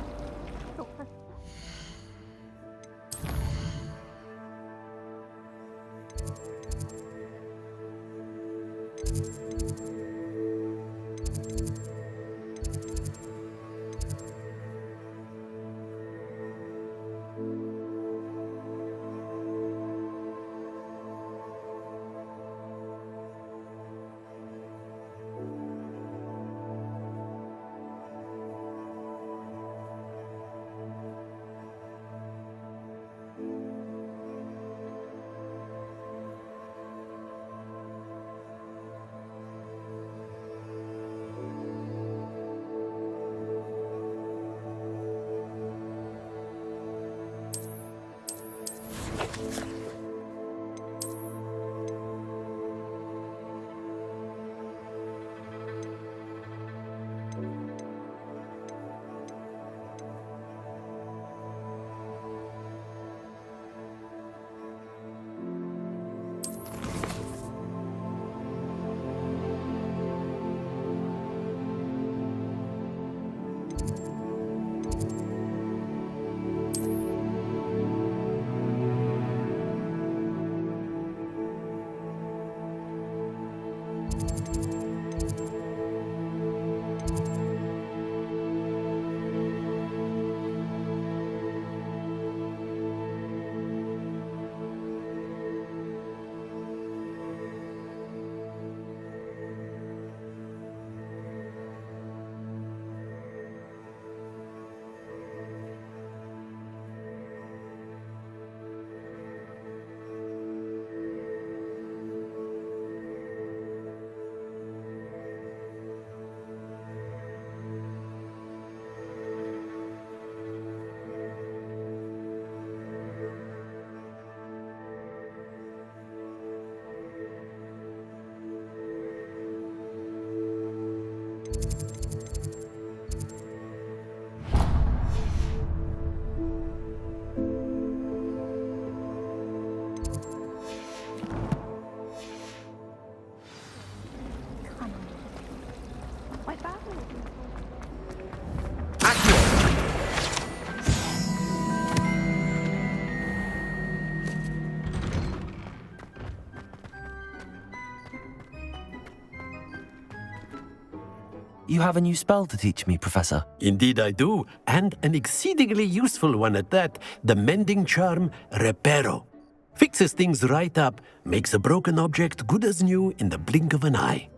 You have a new spell to teach me, Professor. Indeed I do, and an exceedingly useful one at that. The mending charm, Reparo. Fixes things right up, makes a broken object good as new in the blink of an eye.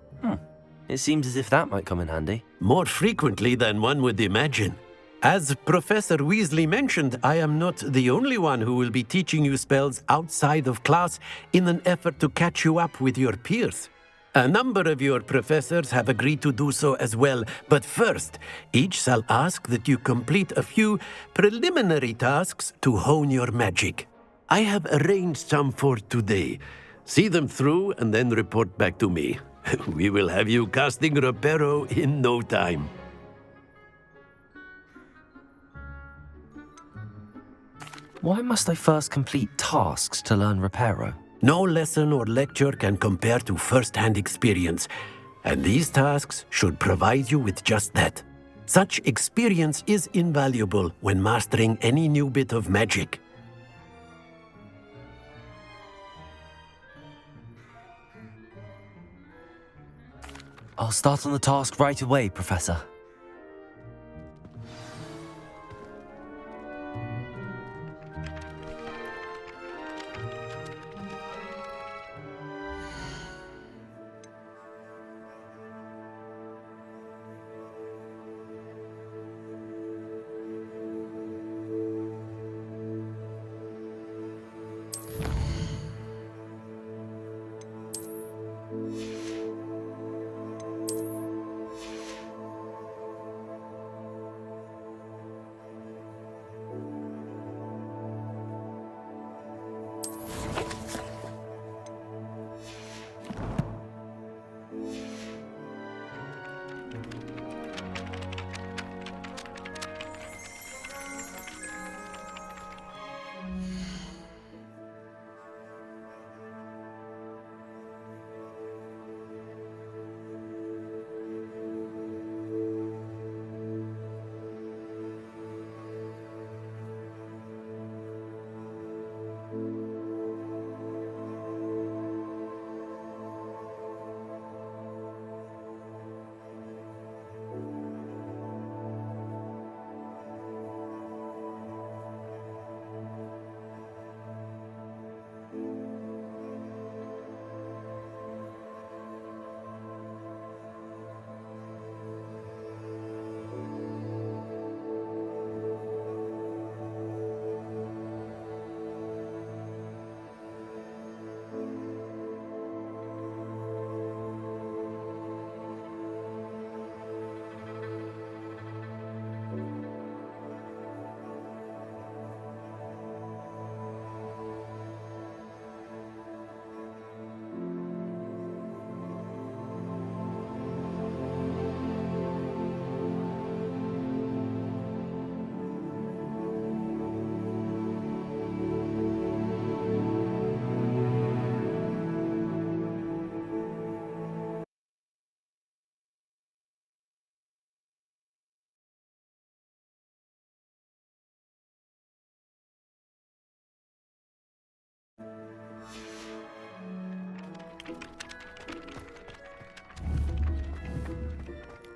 It seems as if that might come in handy. More frequently than one would imagine. As Professor Weasley mentioned, I am not the only one who will be teaching you spells outside of class in an effort to catch you up with your peers. A number of your professors have agreed to do so as well, but first, each shall ask that you complete a few preliminary tasks to hone your magic. I have arranged some for today. See them through and then report back to me. We will have you casting Reparo in no time. Why must I first complete tasks to learn Reparo? No lesson or lecture can compare to first-hand experience, and these tasks should provide you with just that. Such experience is invaluable when mastering any new bit of magic. I'll start on the task right away, Professor.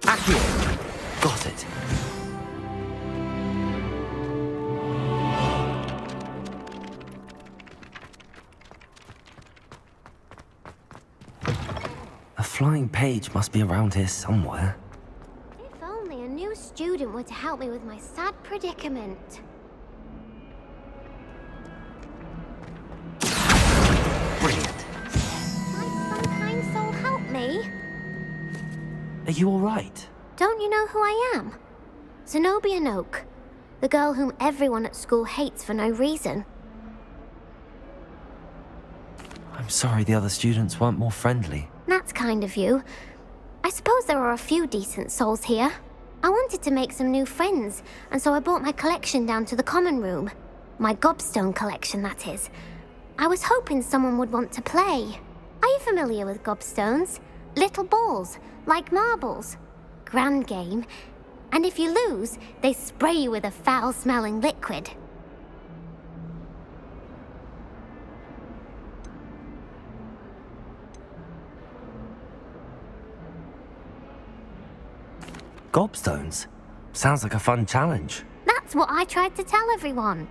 Accio! Got it. A flying page must be around here somewhere. If only a new student were to help me with my sad predicament. Brilliant. Might some kind soul help me? Are you all right? Don't you know who I am? Zenobia Noak, the girl whom everyone at school hates for no reason. I'm sorry the other students weren't more friendly. That's kind of you. I suppose there are a few decent souls here. I wanted to make some new friends, and so I brought my collection down to the common room. My gobstone collection, that is. I was hoping someone would want to play. Are you familiar with gobstones? Little balls, like marbles. Grand game. And if you lose, they spray you with a foul-smelling liquid. Gobstones? Sounds like a fun challenge. That's what I tried to tell everyone.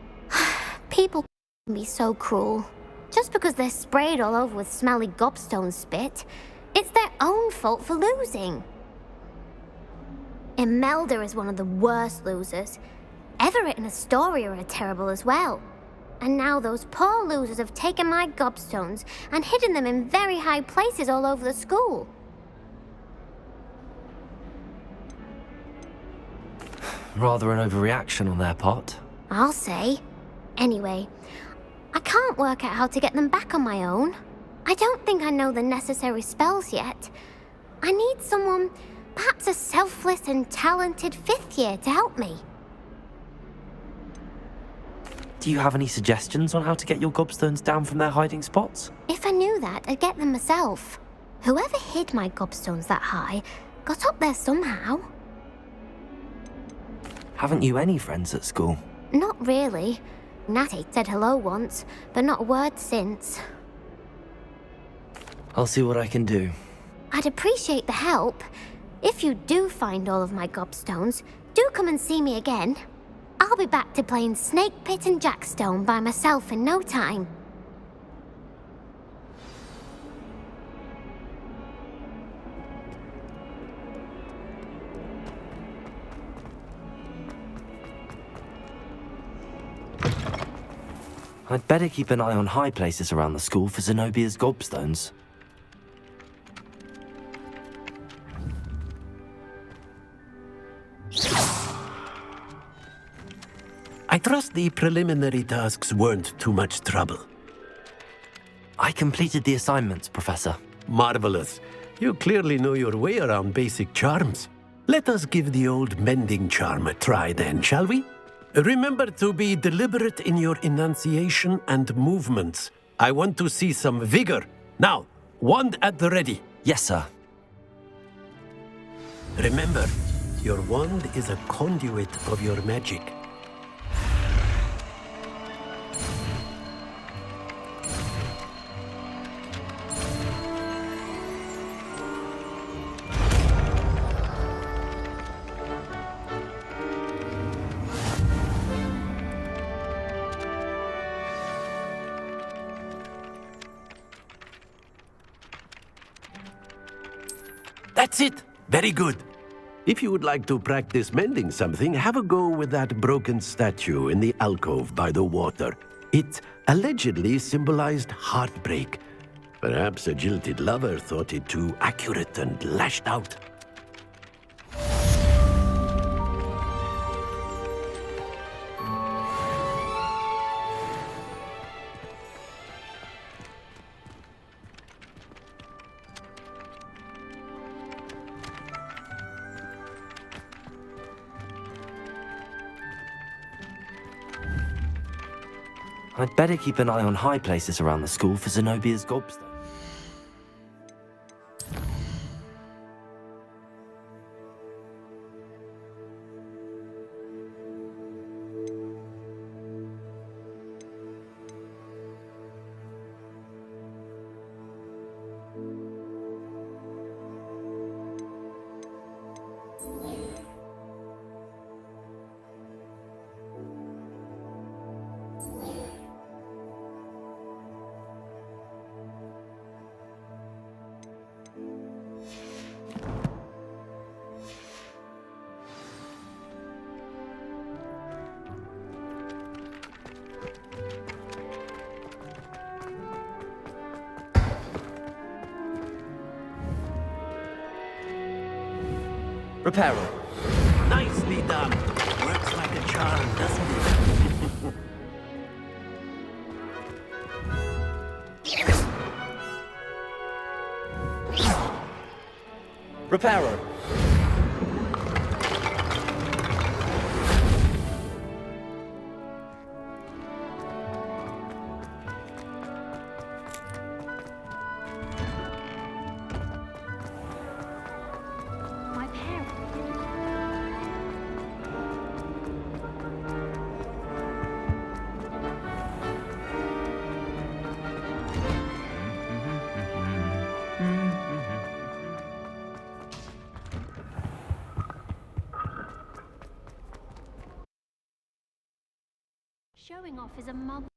People can be so cruel. Just because they're sprayed all over with smelly gobstone spit, it's their own fault for losing. Imelda is one of the worst losers. Everett and Astoria are terrible as well. And now those poor losers have taken my gobstones and hidden them in very high places all over the school. Rather an overreaction on their part. I'll say. Anyway, I can't work out how to get them back on my own. I don't think I know the necessary spells yet. I need someone, perhaps a selfless and talented 5th year to help me. Do you have any suggestions on how to get your gobstones down from their hiding spots? If I knew that, I'd get them myself. Whoever hid my gobstones that high got up there somehow. Haven't you any friends at school? Not really. Natty said hello once, but not a word since. I'll see what I can do. I'd appreciate the help. If you do find all of my gobstones, do come and see me again. I'll be back to playing Snake Pit and Jackstone by myself in no time. I'd better keep an eye on high places around the school for Zenobia's gobstones. I trust the preliminary tasks weren't too much trouble. I completed the assignments, Professor. Marvelous. You clearly know your way around basic charms. Let us give the old mending charm a try then, shall we? Remember to be deliberate in your enunciation and movements. I want to see some vigor. Now, wand at the ready. Yes, sir. Remember, your wand is a conduit of your magic. That's it! Very good. If you would like to practice mending something, have a go with that broken statue in the alcove by the water. It allegedly symbolized heartbreak. Perhaps a jilted lover thought it too accurate and lashed out. I'd better keep an eye on high places around the school for Zenobia's gobstones. Reparo. Nicely done. Works like a charm, doesn't it? Reparo. My parents. Showing off is a mob.